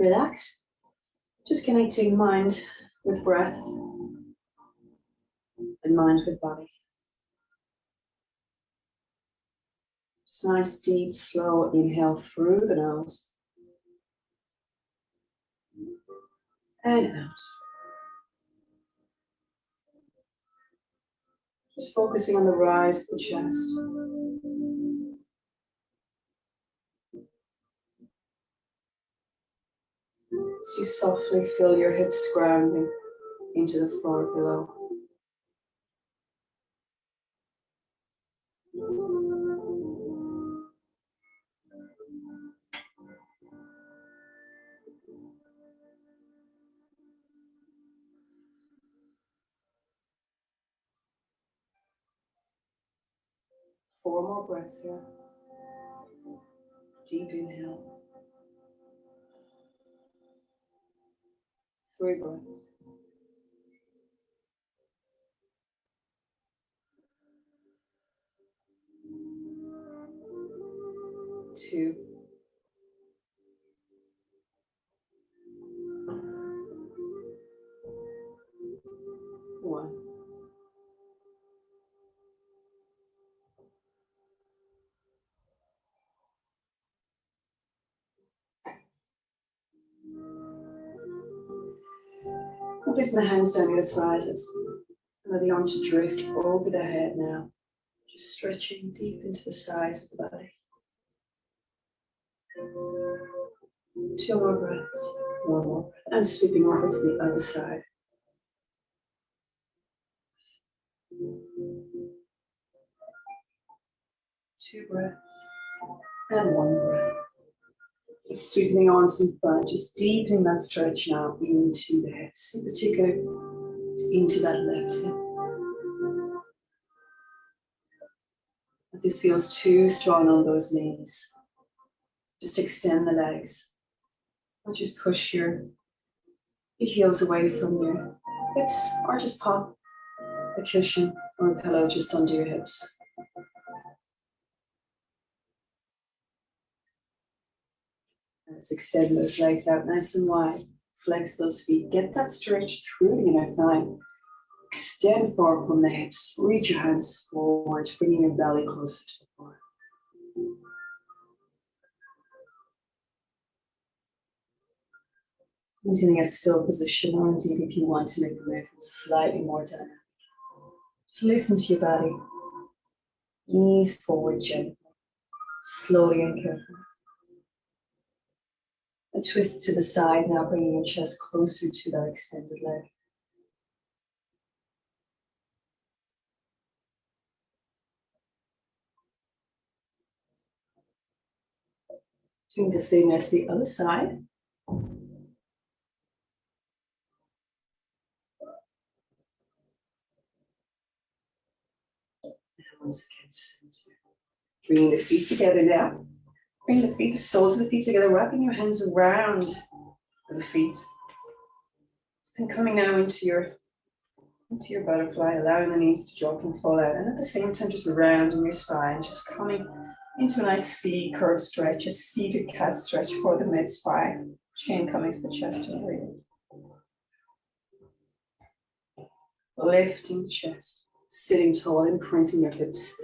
relax. Just connecting mind with breath and mind with body. Just nice, deep, slow inhale through the nose. And out. Just focusing on the rise of the chest. As you softly feel your hips grounding into the floor below. 4 more breaths here. Deep inhale. 3 breaths. 2. 1. Placing the hands down either side. Let's allow the arm to drift over the head now. Just stretching deep into the sides of the body. 2 more breaths. 1 more breath. And sweeping over to the other side. 2 breaths. And 1 breath. Just sweeping the arms in front, just deepening that stretch now into the hips, in particular into that left hip. If this feels too strong on those knees, just extend the legs. Or just push your heels away from your hips, or just pop a cushion or a pillow just under your hips. Let's extend those legs out nice and wide. Flex those feet. Get that stretch through the inner thigh. Extend forward from the hips. Reach your hands forward, bringing your belly closer to the floor. Maintaining a still position, or indeed if you want to make the movement slightly more dynamic. Just listen to your body. Ease forward gently, slowly and carefully. A twist to the side now, bringing your chest closer to that extended leg. Doing the same now to the other side. And once again, center. Bringing the feet together now. Bring the feet, the soles of the feet together, wrapping your hands around the feet. And coming now into your butterfly, allowing the knees to drop and fall out. And at the same time, just rounding your spine, just coming into a nice C curve stretch, a seated cat stretch for the mid spine. Chin coming to the chest and breathing. Lifting the chest, sitting tall, imprinting your hips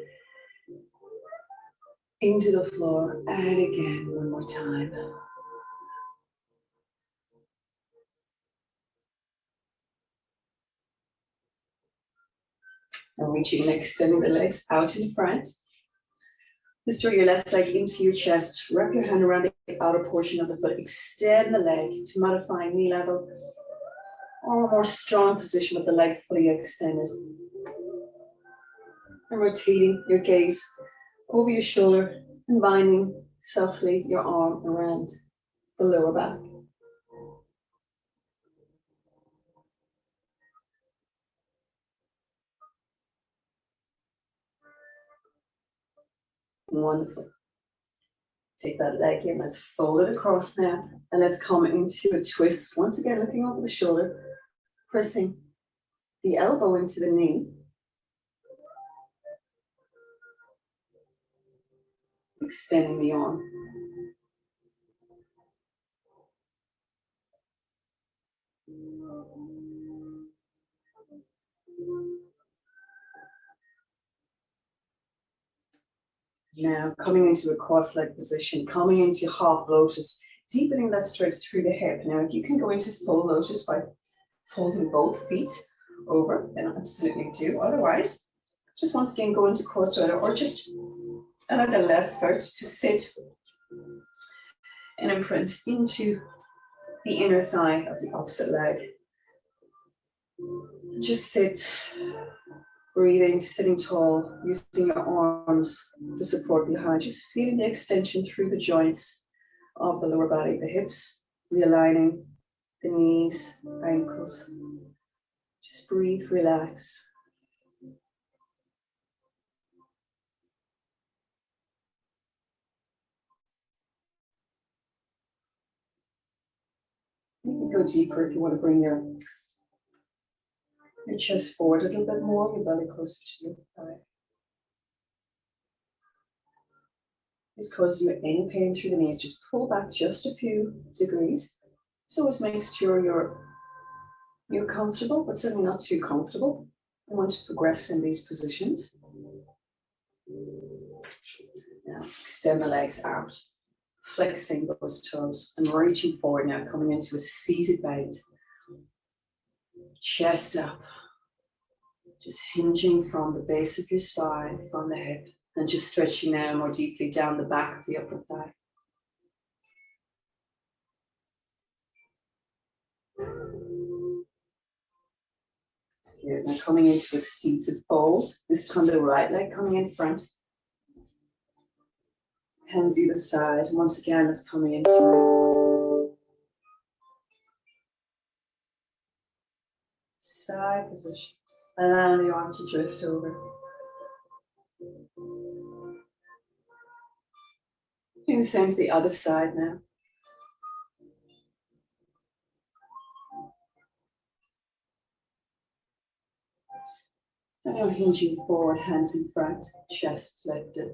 into the floor. And again, one more time. And reaching and extending the legs out in front. Just draw your left leg into your chest. Wrap your hand around the outer portion of the foot. Extend the leg to modify knee level. Or a more strong position with the leg fully extended. And rotating your gaze over your shoulder and binding softly your arm around the lower back. Wonderful. Take that leg in, let's fold it across now, and let's come into a twist. Once again, looking over the shoulder, pressing the elbow into the knee. Extending the arm. Now coming into a cross-legged position, coming into half lotus, deepening that stretch through the hip. Now if you can go into full lotus by folding both feet over, then absolutely do. Otherwise, just once again go into cross-legged or just allow the left foot to sit and imprint into the inner thigh of the opposite leg. Just sit, breathing, sitting tall, using your arms for support behind, just feeling the extension through the joints of the lower body, the hips, realigning the knees, ankles. Just breathe, relax. You can go deeper if you want to bring your chest forward a little bit more, your belly closer to your thigh. This causes you any pain through the knees, just pull back just a few degrees. So always make sure you're comfortable, but certainly not too comfortable. You want to progress in these positions. Now extend the legs out, flexing those toes and reaching forward now, coming into a seated bend. Chest up, just hinging from the base of your spine, from the hip, and just stretching now more deeply down the back of the upper thigh. Good. Now coming into a seated fold, this time the right leg coming in front. Hands either side. Once again, it's coming into side position. Allowing the arm to drift over. Doing the same to the other side now. And now hinging forward, hands in front, chest lifted.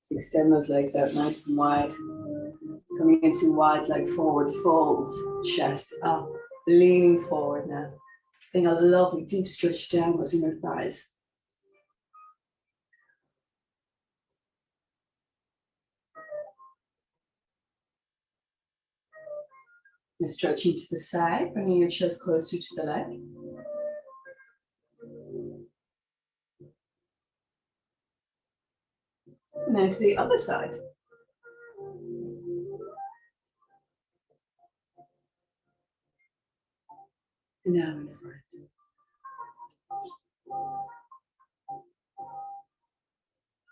So extend those legs out nice and wide. Coming into wide leg forward fold, chest up, leaning forward now. Feeling a lovely deep stretch downwards in your thighs. Now stretching to the side, bringing your chest closer to the leg. Now to the other side. And now in front.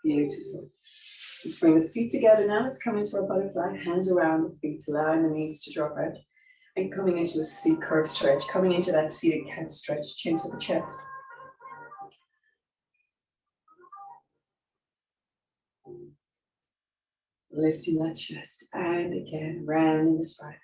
Beautiful. Let's bring the feet together now. Let's come into our butterfly. Hands around the feet, allowing the knees to drop out. And coming into a seat curve stretch. Coming into that seated cat stretch, chin to the chest. Lifting that chest. And again, rounding the spine.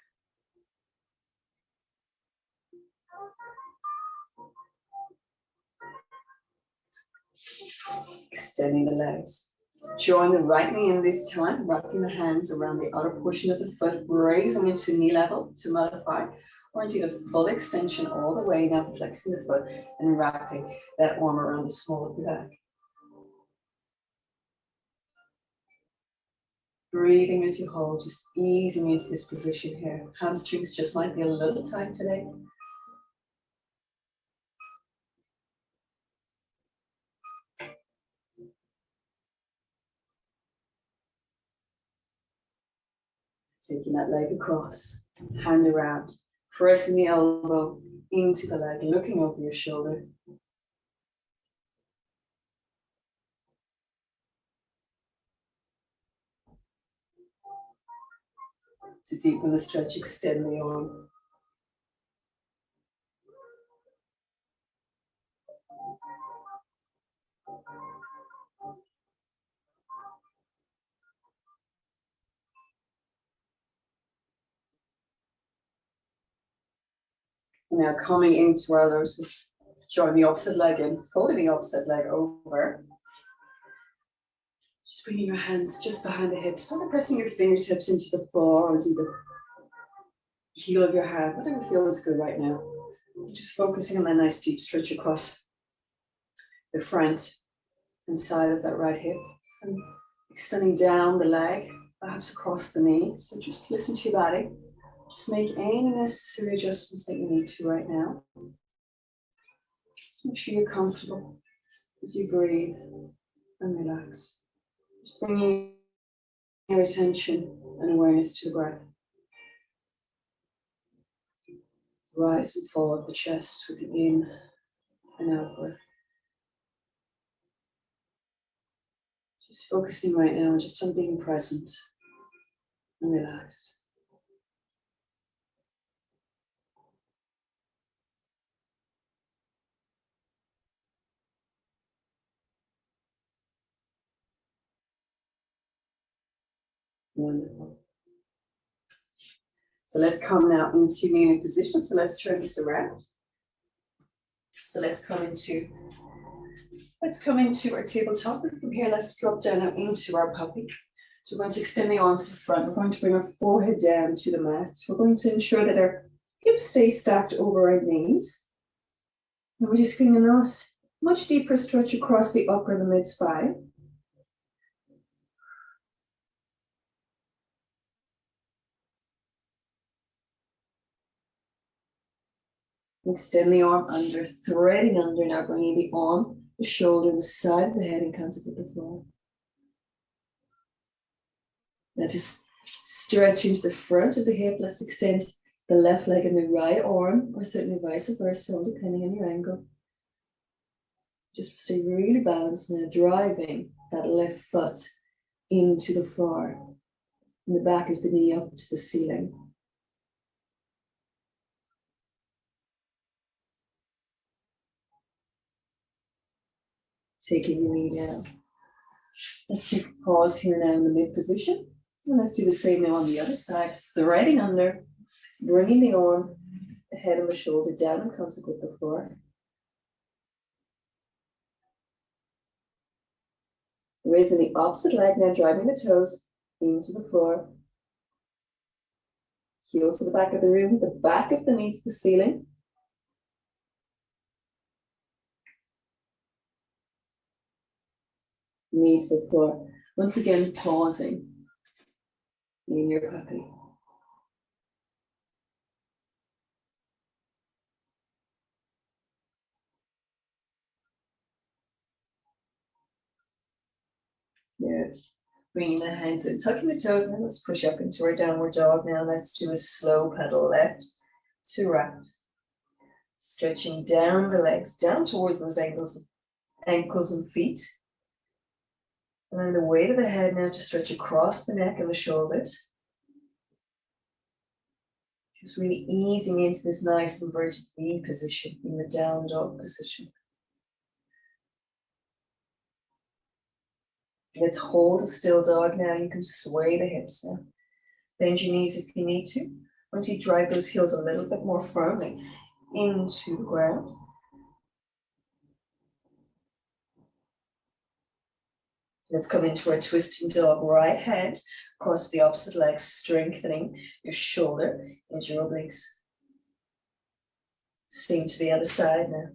Extending the legs. Join the right knee in this time, wrapping the hands around the outer portion of the foot, raising it to knee level to modify, or into the full extension all the way, now flexing the foot and wrapping that arm around the small of the back. Breathing as you hold, just easing into this position here. Hamstrings just might be a little tight today. Taking that leg across, hand around, pressing the elbow into the leg, looking over your shoulder. To deepen the stretch, extend the arm. Now coming into our lotus, Join the opposite leg in, folding the opposite leg over. Just bringing your hands just behind the hips, not pressing your fingertips into the floor or into the heel of your hand, whatever feels good right now. Just focusing on that nice deep stretch across the front and side of that right hip. And extending down the leg, perhaps across the knee. So just listen to your body. Just make any necessary adjustments that you need to right now. Just make sure you're comfortable as you breathe and relax. Just bringing your attention and awareness to the breath. Rise and fall of the chest with the in and out breath. Just focusing right now just on being present and relaxed. Wonderful. So let's come now into kneeling position. So let's turn this around. So let's come into our tabletop. And from here, let's drop down now into our puppy. So we're going to extend the arms to the front. We're going to bring our forehead down to the mat. We're going to ensure that our hips stay stacked over our knees. And we're just feeling a nice, much deeper stretch across the upper and the mid spine. Extend the arm under, threading under, now bringing the arm, the shoulder, the side of the head in contact with the floor. Now just stretch into the front of the hip. Let's extend the left leg and the right arm, or certainly vice versa, depending on your angle. Just stay really balanced now, driving that left foot into the floor, and the back of the knee up to the ceiling. Taking the knee down. Let's take a pause here now in the mid position. And let's do the same now on the other side. Threading under, bringing the arm, the head and the shoulder down in contact with the floor. Raising the opposite leg now, driving the toes into the floor. Heel to the back of the room, the back of the knee to the ceiling. Knee to the floor. Once again, pausing in your puppy. Yes. Bringing the hands in, tucking the toes, and then let's push up into our downward dog. Now let's do a slow pedal left to right. Stretching down the legs, down towards those ankles and feet. And then the weight of the head now to stretch across the neck and the shoulders. Just really easing into this nice inverted V position in the down dog position. Let's hold a still dog now. You can sway the hips now. Bend your knees if you need to. Once you drive those heels a little bit more firmly into the ground. Let's come into our twisting dog. Right hand across the opposite leg, strengthening your shoulder and your obliques. Same to the other side now.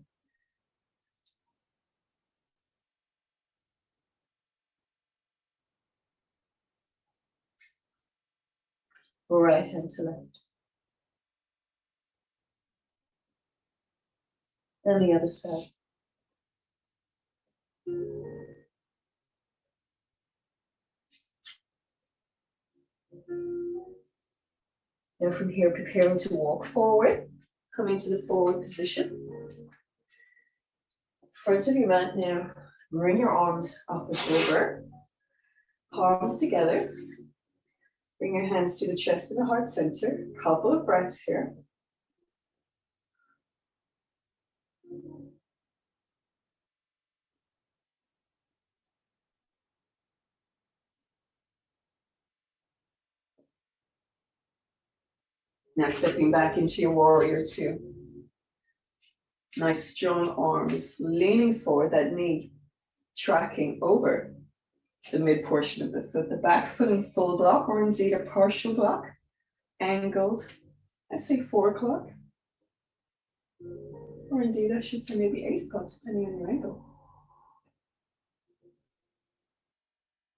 Right hand to left. And the other side. Now from here, preparing to walk forward. Coming to the forward position. Front of your mat now. Bring your arms up and over. Palms together. Bring your hands to the chest and the heart center. Couple of breaths here. Now stepping back into your warrior two. Nice strong arms, leaning forward, that knee tracking over the mid portion of the foot, the back foot in full block or indeed a partial block, angled, let's say 4 o'clock. Or indeed, I should say maybe 8 o'clock, depending on your angle.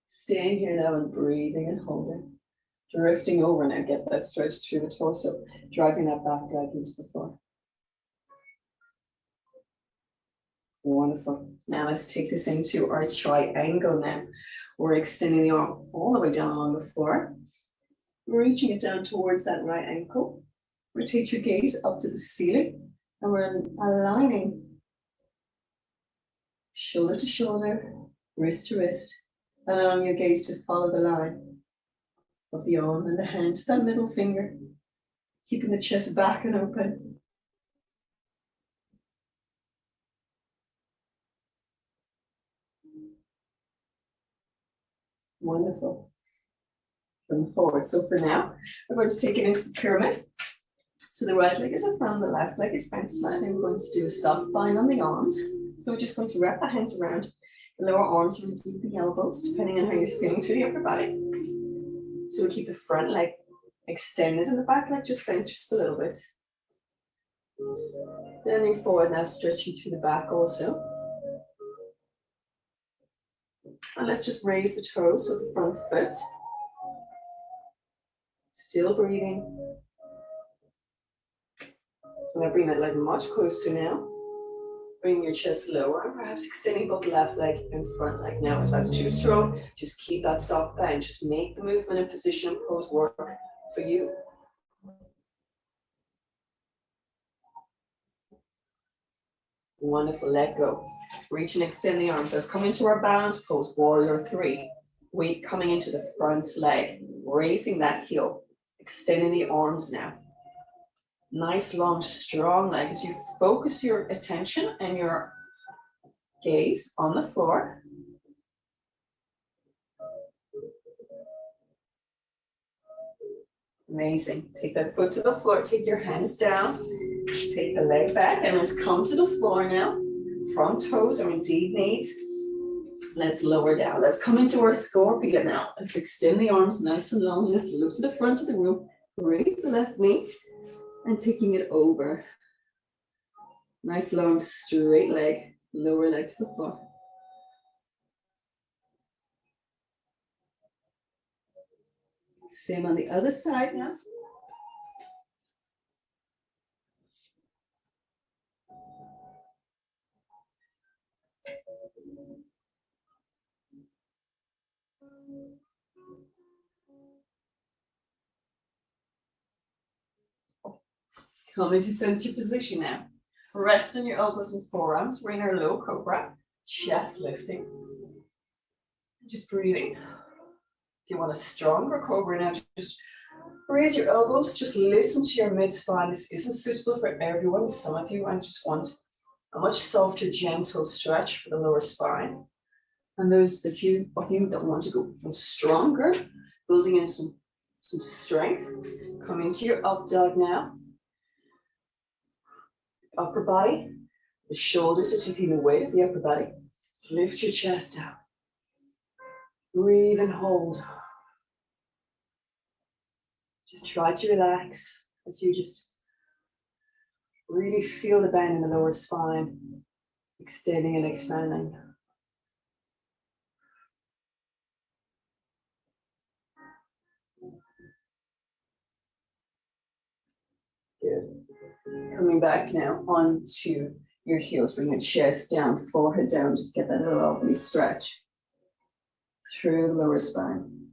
Staying here now and breathing and holding. Drifting over now, get that stretch through the torso, driving that back leg into the floor. Wonderful. Now let's take this into our triangle now. We're extending the arm all the way down along the floor, reaching it down towards that right ankle. Rotate your gaze up to the ceiling, and we're aligning shoulder to shoulder, wrist to wrist, allowing your gaze to follow the line of the arm and the hand to that middle finger, keeping the chest back and open. Wonderful. Going forward. So for now, we're going to take it into the pyramid. So the right leg is up front, the left leg is bent slightly. We're going to do a soft bind on the arms. So we're just going to wrap the hands around the lower arms and deep the elbows, depending on how you're feeling through the upper body. So we keep the front leg extended and the back leg just bent just a little bit. Bending forward now, stretching through the back also. And let's just raise the toes of the front foot. Still breathing. So I'm going to bring that leg much closer now. Bring your chest lower, perhaps extending both left leg and front leg. Now, if that's too strong, just keep that soft bend. Just make the movement and position and pose work for you. Wonderful, let go. Reach and extend the arms. Let's come into our balance pose, warrior 3. Weight coming into the front leg, raising that heel, extending the arms now. Nice, long, strong leg as you focus your attention and your gaze on the floor. Amazing. Take that foot to the floor, take your hands down, take the leg back, and let's come to the floor now. Front toes or indeed knees. Let's lower down. Let's come into our scorpion now. Let's extend the arms nice and long. Let's look to the front of the room. Raise the left knee and taking it over. Nice long straight leg, lower leg to the floor. Same on the other side now. Come into center position now. Rest on your elbows and forearms. We're in our low cobra. Chest lifting. Just breathing. If you want a stronger cobra now, just raise your elbows. Just listen to your mid-spine. This isn't suitable for everyone. Some of you just want a much softer, gentle stretch for the lower spine. And those of you that want to go stronger, building in some strength. Come into your up dog now. Upper body, the shoulders are taking the weight of the upper body. Lift your chest out. Breathe and hold. Just try to relax as you just really feel the bend in the lower spine, extending and expanding. Good. Coming back now onto your heels, bring your chest down, forehead down, just get that little lovely stretch through the lower spine.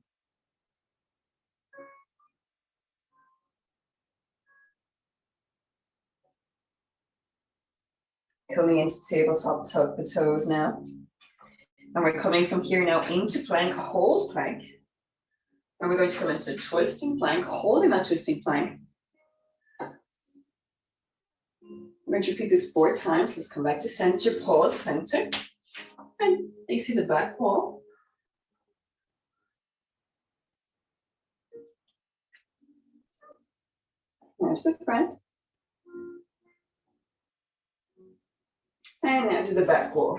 Coming into tabletop, tuck the toes now. And we're coming from here now into plank, hold plank. And we're going to come into twisting plank, holding that twisting plank. We're going to repeat this 4 times. Let's come back to center, pause, center. And you see the back wall. There's the front. And now to the back wall.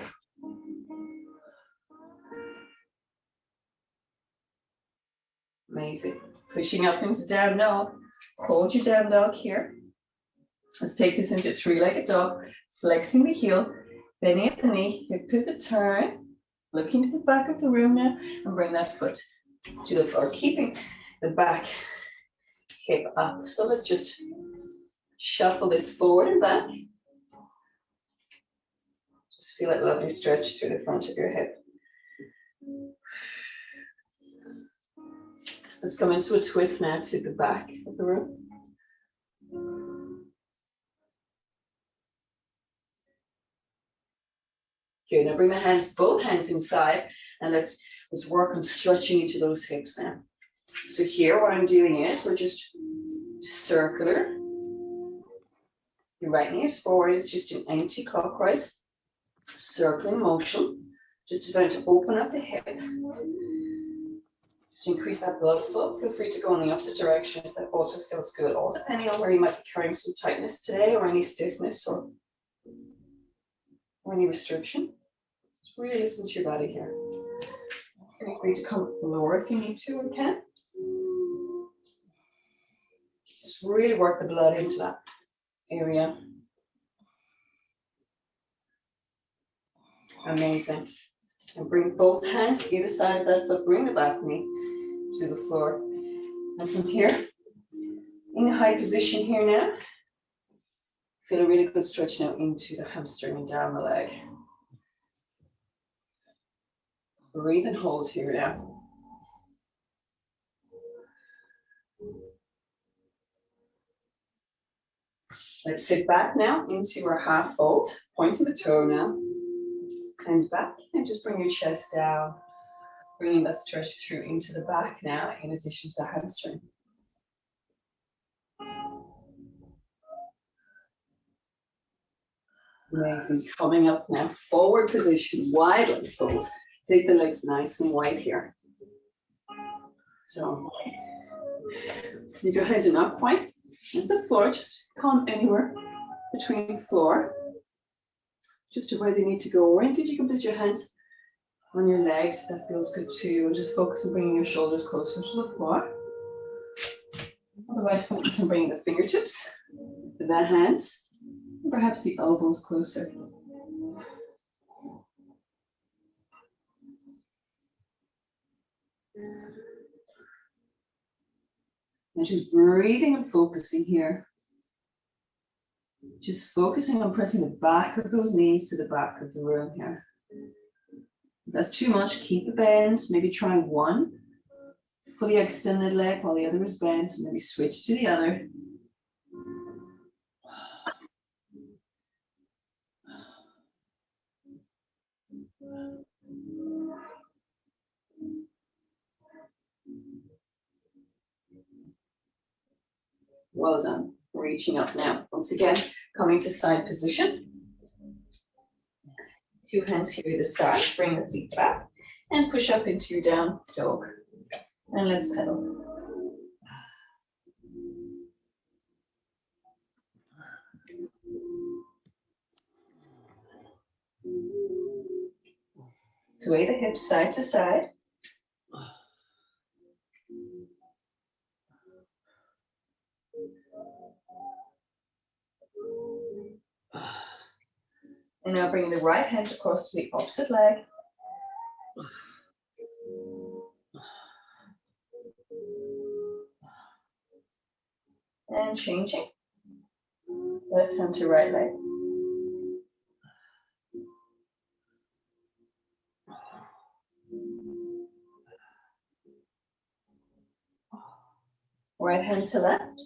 Amazing. Pushing up into down dog. Hold your down dog here. Let's take this into three-legged dog. Flexing the heel, bending at the knee, hip pivot turn. Looking to the back of the room now and bring that foot to the floor, keeping the back hip up. So let's just shuffle this forward and back. Just feel that lovely stretch through the front of your hip. Let's come into a twist now to the back of the room. Okay, now bring the hands, both hands inside, and let's work on stretching into those hips now. So here, what I'm doing is we're just circular. Your right knee is forward, it's just an anti-clockwise circling motion, just designed to open up the hip. Just increase that blood flow. Feel free to go in the opposite direction if that also feels good, all depending on where you might be carrying some tightness today or any stiffness or any restriction. Just really listen to your body here. Feel free to come lower if you need to or can. Just really work the blood into that area. Amazing. And bring both hands either side of that foot. Bring the back knee to the floor. And from here, in a high position here now, feel a really good stretch now into the hamstring and down the leg. Breathe and hold here now. Let's sit back now into our half fold. Pointing the toe now. Hands back and just bring your chest down. Bringing that stretch through into the back now in addition to the hamstring. Amazing. Coming up now, forward position, wide leg fold. Take the legs nice and wide here. So, if your hands are not quite at the floor, just come anywhere between the floor, just to where they need to go. Oriented, you can place your hands on your legs, if that feels good too. And just focus on bringing your shoulders closer to the floor. Otherwise, focus on bringing the fingertips, the hands, and perhaps the elbows closer. And just breathing and focusing here. Just focusing on pressing the back of those knees to the back of the room here. If that's too much, keep the bend. Maybe try one fully extended leg while the other is bent. Maybe switch to the other. Well done. Reaching up now. Once again, coming to side position. Two hands here either side. Bring the feet back and push up into your down dog. And let's pedal. Sway the hips side to side. And now bring the right hand across to the opposite leg. And changing. Left hand to right leg. Right hand to left.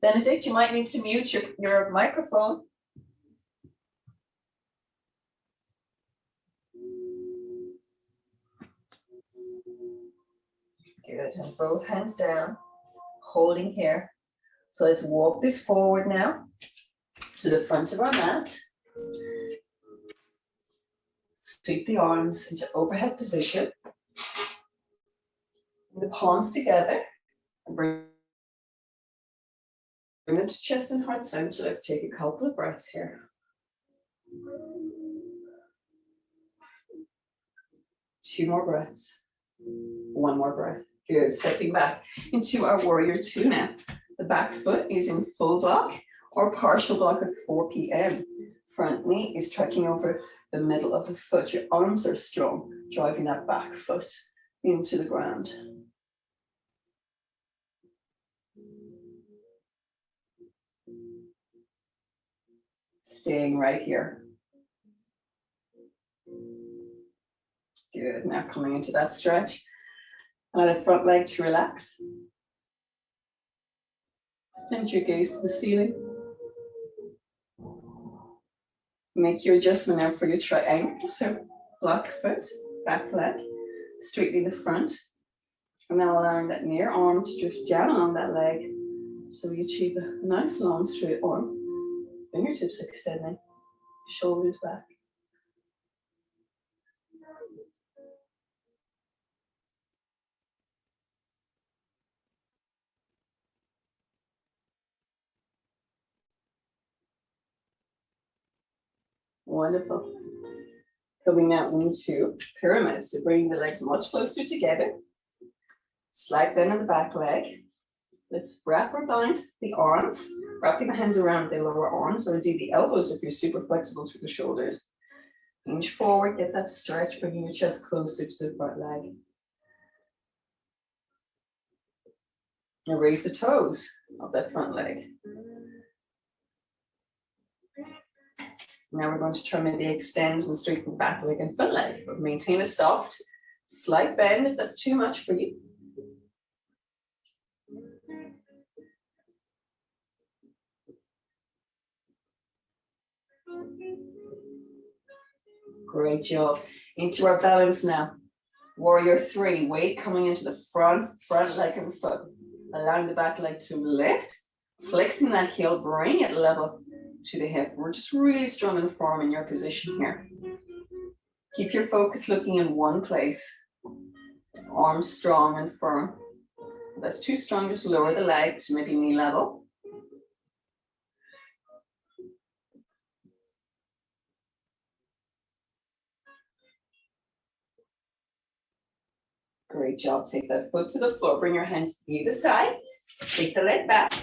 Benedict, you might need to mute your microphone. Good, and both hands down, holding here. So let's walk this forward now to the front of our mat. Sweep the arms into overhead position. The palms together, Bring them to chest and heart center. Let's take a couple of breaths here. Two more breaths. One more breath. Good. Stepping back into our warrior two now. The back foot is in full block or partial block at 4 p.m. Front knee is tracking over the middle of the foot. Your arms are strong, driving that back foot into the ground. Staying right here. Good. Now coming into that stretch. Allow the front leg to relax. Extend your gaze to the ceiling. Make your adjustment now for your triangle. So block foot, back leg, straightening the front. And now allowing that near arm to drift down along that leg. So we achieve a nice long straight arm. Fingertips extending, shoulders back. Wonderful. Coming now into pyramid. So bringing the legs much closer together. Slight bend in the back leg. Let's wrap or bind the arms, wrapping the hands around the lower arms or indeed the elbows if you're super flexible through the shoulders. Hinge forward, get that stretch, bringing your chest closer to the front leg. Now raise the toes of that front leg. Now we're going to try maybe extend and straighten the back leg and front leg, but maintain a soft, slight bend if that's too much for you. Great job. Into our balance now. Warrior three, weight coming into the front leg and foot. Allowing the back leg to lift, flexing that heel, bring it level to the hip. We're just really strong and firm in your position here. Keep your focus looking in one place. Arms strong and firm. If that's too strong, just lower the leg to maybe knee level. Great job. Take that foot to the floor. Bring your hands either side. Take the leg back.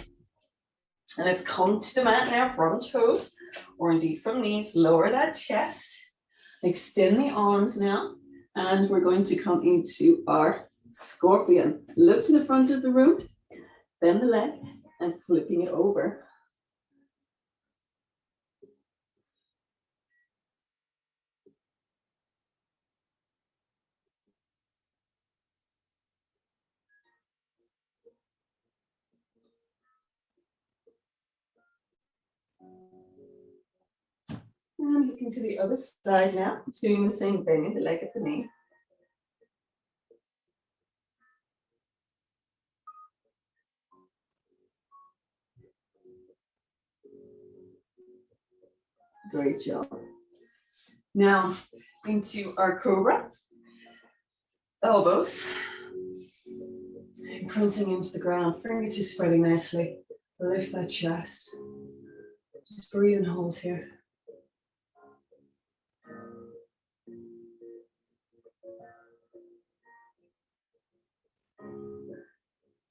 And let's come to the mat now from toes, or indeed from knees. Lower that chest. Extend the arms now. And we're going to come into our scorpion. Look to the front of the room. Bend the leg and flipping it over. And looking to the other side now, doing the same, bending the leg at the knee. Great job. Now into our cobra. Elbows. Imprinting into the ground, fingertips spreading nicely. Lift that chest. Just breathe and hold here.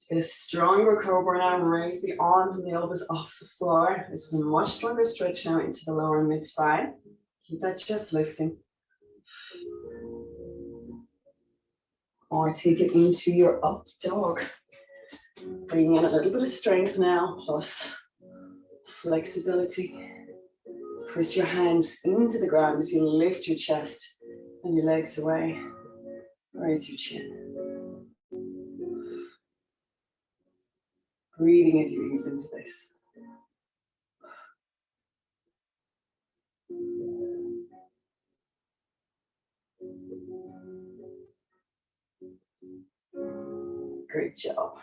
Get a stronger cobra now and raise the arms and the elbows off the floor. This is a much stronger stretch now into the lower and mid spine. Keep that chest lifting. Or take it into your up dog. Bringing in a little bit of strength now, plus flexibility. Press your hands into the ground as you lift your chest and your legs away. Raise your chin. Breathing as you ease into this. Great job.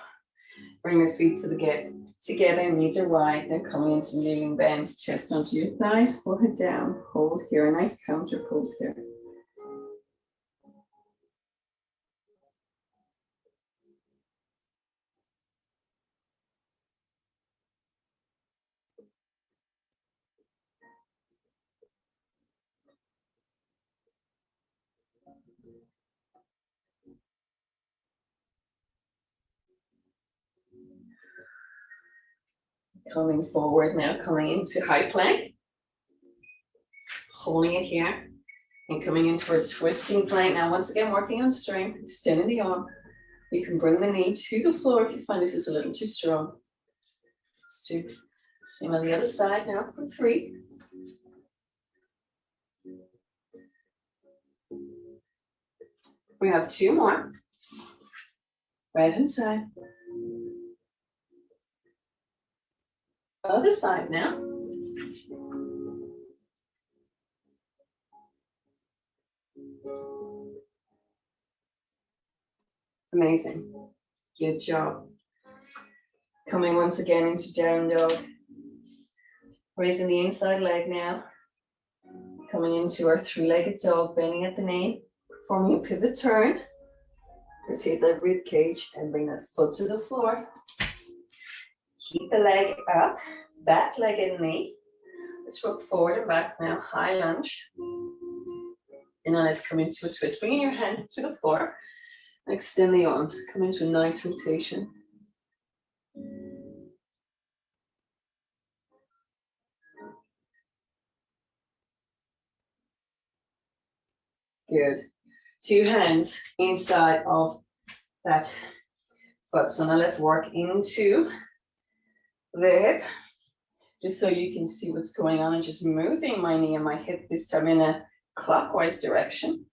Bring the feet to the get together, knees are wide. Then coming into kneeling bend, chest onto your thighs, forehead down. Hold here, a nice counter pose here. Coming forward now, coming into high plank. Holding it here. And coming into a twisting plank. Now, once again, working on strength, extending the arm. You can bring the knee to the floor if you find this is a little too strong. Let's do same on the other side now for 3. We have 2 more. Right hand side. Other side now. Amazing. Good job. Coming once again into down dog. Raising the inside leg now. Coming into our 3-legged dog, bending at the knee. Forming a pivot turn. Rotate that rib cage and bring that foot to the floor. Keep the leg up, back leg and knee. Let's rock forward and back now, high lunge. And now let's come into a twist. Bringing your hand to the floor. Extend the arms, come into a nice rotation. Good. 2 hands inside of that foot. So now let's work into the hip, just so you can see what's going on, and just moving my knee and my hip this time in a clockwise direction.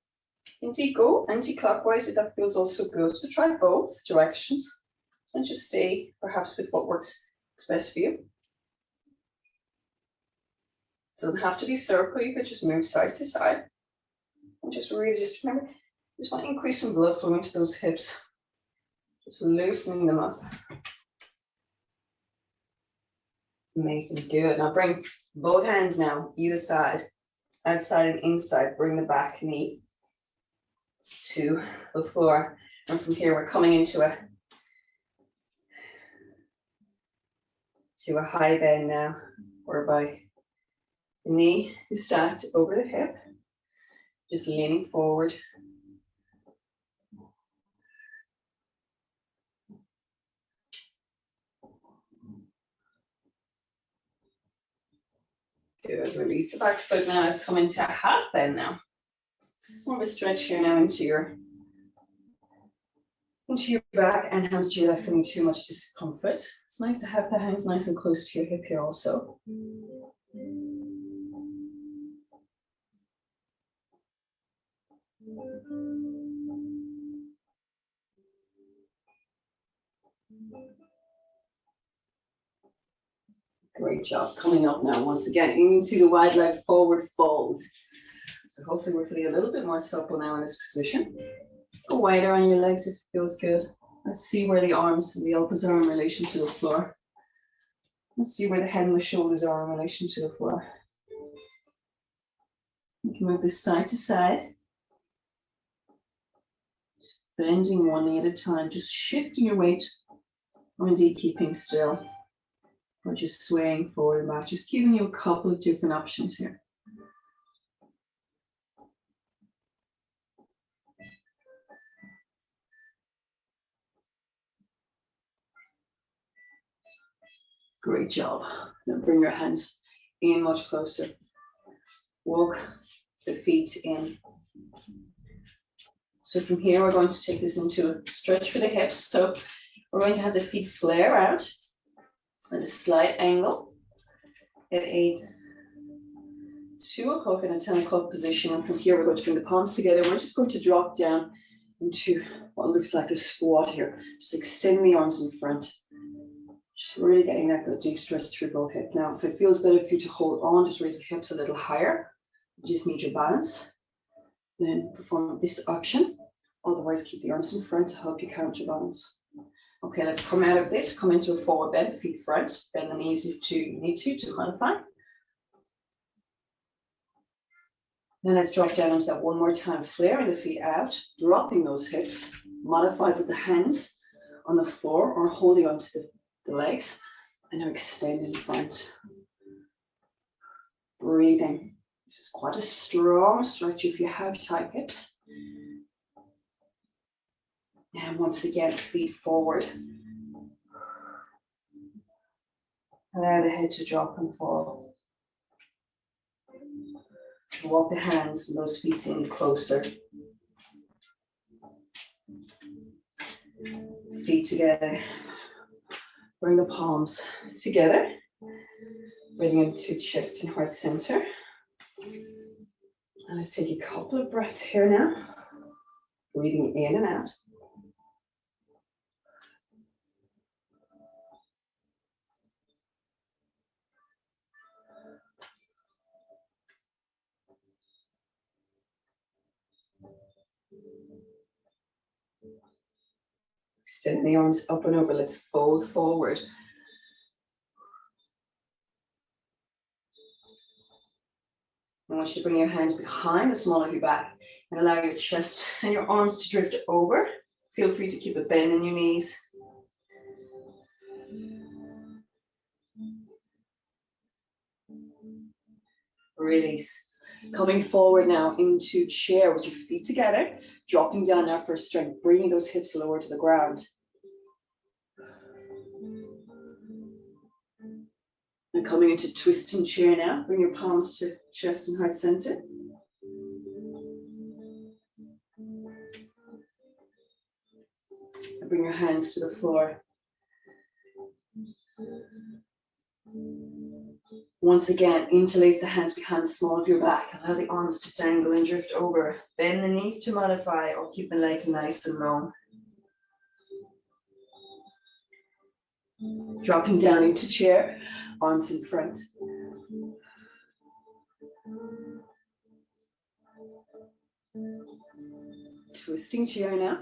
Indeed, go anti-clockwise if that feels also good. So try both directions and just stay perhaps with what works best for you. It doesn't have to be circle, you could just move side to side. And just really just remember, just want to increase some blood flow into those hips. Just loosening them up. Amazing, good. Now bring both hands now, either side, outside and inside. Bring the back knee to the floor. And from here, we're coming into a high bend now, whereby the knee is stacked over the hip, just leaning forward. Good, release the back foot now. Let's come into a half bend now. More of a stretch here now into your back and hamstring without feeling too much discomfort. It's nice to have the hands nice and close to your hip here also. Great job. Coming up now, once again, into the wide leg forward fold. So hopefully we're feeling a little bit more supple now in this position. Go wider on your legs if it feels good. Let's see where the arms and the elbows are in relation to the floor. Let's see where the head and the shoulders are in relation to the floor. You can move this side to side. Just bending one knee at a time, just shifting your weight, or indeed keeping still, or just swaying forward and back. Just giving you a couple of different options here. Great job. Now bring your hands in much closer. Walk the feet in. So from here, we're going to take this into a stretch for the hips. So we're going to have the feet flare out at a slight angle. Get a 2 o'clock and a 10 o'clock position. And from here, we're going to bring the palms together. We're just going to drop down into what looks like a squat here. Just extend the arms in front. Just really getting that good deep stretch through both hips. Now, if it feels better for you to hold on, just raise the hips a little higher. You just need your balance. Then perform this option. Otherwise, keep the arms in front to help you counterbalance. Okay, let's come out of this, come into a forward bend, feet front. Bend the knees if you need to modify. Then let's drop down into that one more time. Flaring the feet out, dropping those hips, modified with the hands on the floor or holding onto the legs. And now extend in front. Breathing. This is quite a strong stretch if you have tight hips. And once again, feet forward. Allow the head to drop and fall. Walk the hands and those feet in closer. Feet together. Bring the palms together. Bring them to chest and heart center. And let's take a couple of breaths here now. Breathing in and out. Extend the arms up and over. Let's fold forward. I want you to bring your hands behind the small of your back and allow your chest and your arms to drift over. Feel free to keep a bend in your knees. Release. Coming forward now into chair with your feet together, dropping down now for strength, bringing those hips lower to the ground. And coming into twisting chair now, bring your palms to chest and heart center. And bring your hands to the floor. Once again, interlace the hands behind the small of your back. Allow the arms to dangle and drift over. Bend the knees to modify or keep the legs nice and long. Dropping down into chair, arms in front. Twisting chair now.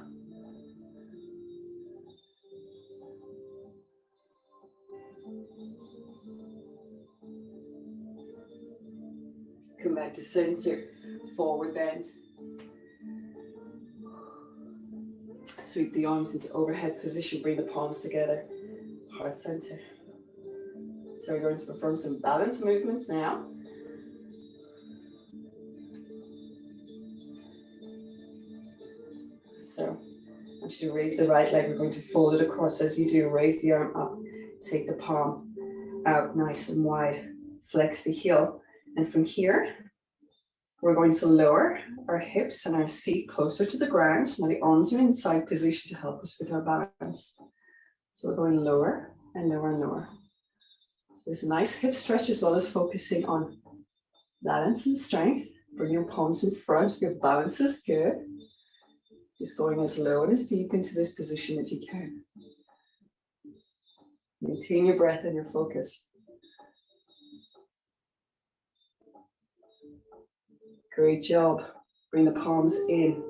Come back to center, forward bend. Sweep the arms into overhead position, bring the palms together, heart center. So we're going to perform some balance movements now. So I want you to raise the right leg. We're going to fold it across as you do. Raise the arm up, take the palm out nice and wide, flex the heel. And from here, we're going to lower our hips and our seat closer to the ground. Now the arms are in side position to help us with our balance. So we're going lower and lower and lower. So there's a nice hip stretch as well as focusing on balance and strength. Bring your palms in front. Your balance is good. Just going as low and as deep into this position as you can. Maintain your breath and your focus. Great job. Bring the palms in.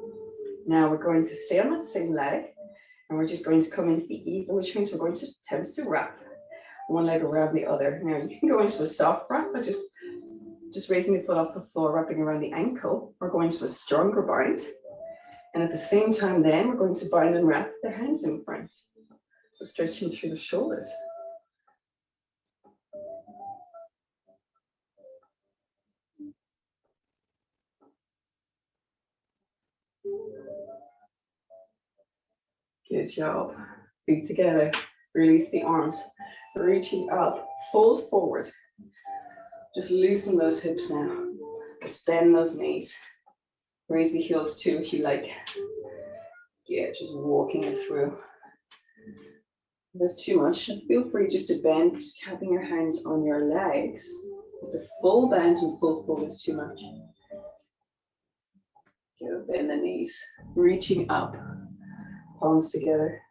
Now we're going to stay on that same leg and we're just going to come into the eagle, which means we're going to attempt to wrap one leg around the other. Now you can go into a soft wrap by just raising the foot off the floor, wrapping around the ankle, or go into a stronger bind. And at the same time then, we're going to bind and wrap the hands in front. So stretching through the shoulders. Good job. Feet together. Release the arms. Reaching up. Fold forward. Just loosen those hips now. Just bend those knees. Raise the heels too if you like. Yeah, just walking it through. If that's too much, feel free just to bend, just having your hands on your legs. If the full bend and full fold is too much. Go bend the knees. Reaching up. Palms together.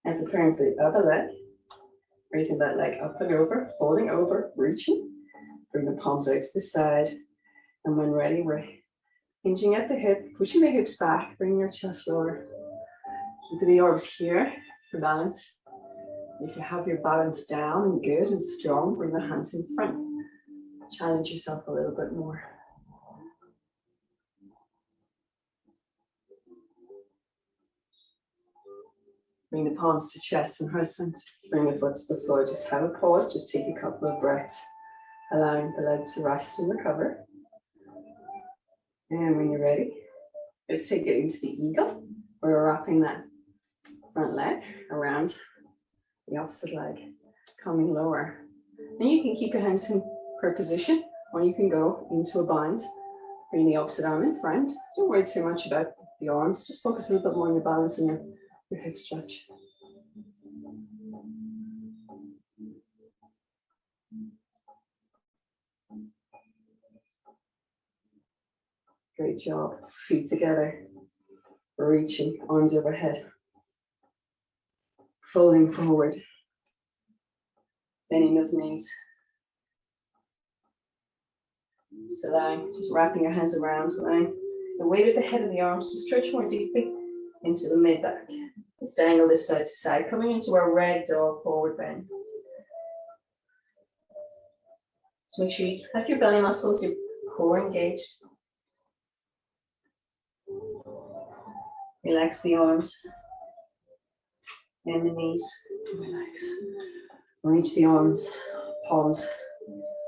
And preparing for the other leg. Raising that leg up and over, folding over, reaching. Bring the palms out to the side. And when ready, we're hinging at the hip, pushing the hips back, bringing your chest lower. Keeping the arms here for balance. If you have your balance down and good and strong, bring the hands in front. Challenge yourself a little bit more. Bring the palms to chest and heart center. Bring the foot to the floor. Just have a pause. Just take a couple of breaths. Allowing the leg to rest and recover. And when you're ready, let's take it into the eagle. We're wrapping that front leg around the opposite leg, coming lower. And you can keep your hands in prayer position, or you can go into a bind, bring the opposite arm in front. Don't worry too much about the arms, just focus a little bit more on your balance and your hip stretch. Great job. Feet together, reaching, arms overhead, folding forward, bending those knees. So lying, just wrapping your hands around, allowing the weight of the head of the arms to stretch more deeply into the mid back. Let's dangle this side to side, coming into our ragdoll forward bend. So make sure you have your belly muscles, your core engaged. Relax the arms and the knees. Relax. Reach the arms, palms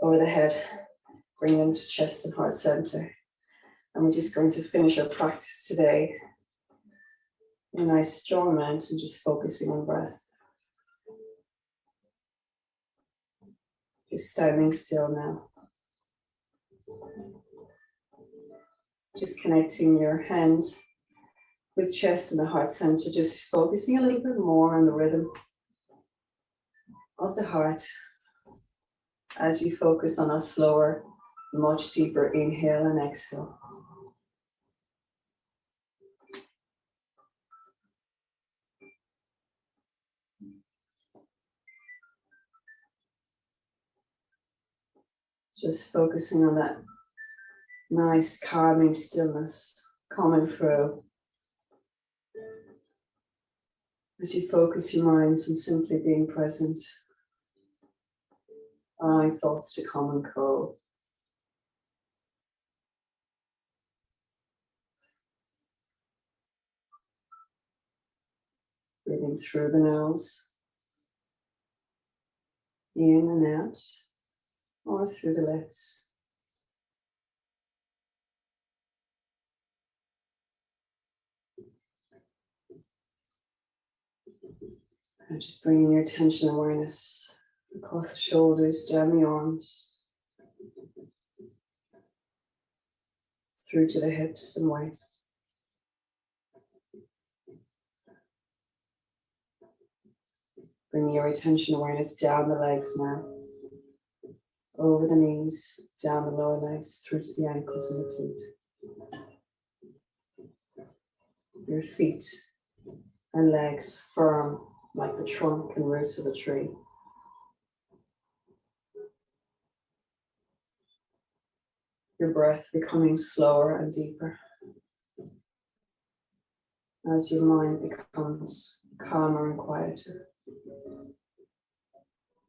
over the head. Bring them to chest and heart center. And we're just going to finish our practice today in a nice strong mountain, just focusing on breath. Just standing still now. Just connecting your hands with chest and the heart center, just focusing a little bit more on the rhythm of the heart as you focus on a slower, much deeper inhale and exhale. Just focusing on that nice calming stillness coming through as you focus your mind on simply being present. Allowing thoughts to come and go. Breathing through the nose, in and out, or through the lips. And just bringing your attention and awareness across the shoulders, down the arms, through to the hips and waist. Bring your attention awareness down the legs now, over the knees, down the lower legs, through to the ankles and the feet. Your feet and legs firm like the trunk and roots of a tree. Your breath becoming slower and deeper as your mind becomes calmer and quieter,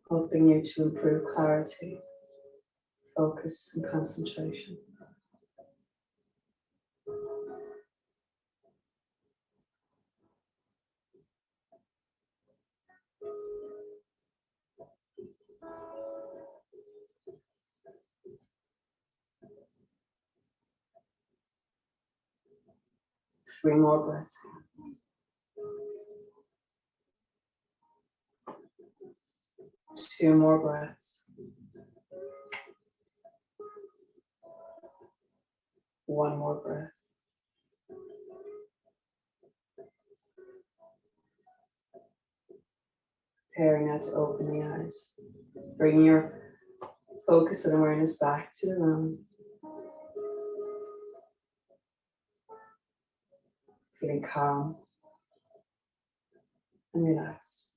helping you to improve clarity, focus, and concentration. Three more breaths. Two more breaths. One more breath. Preparing now to open the eyes. Bring your focus and awareness back to the room. Feeling calm and relaxed.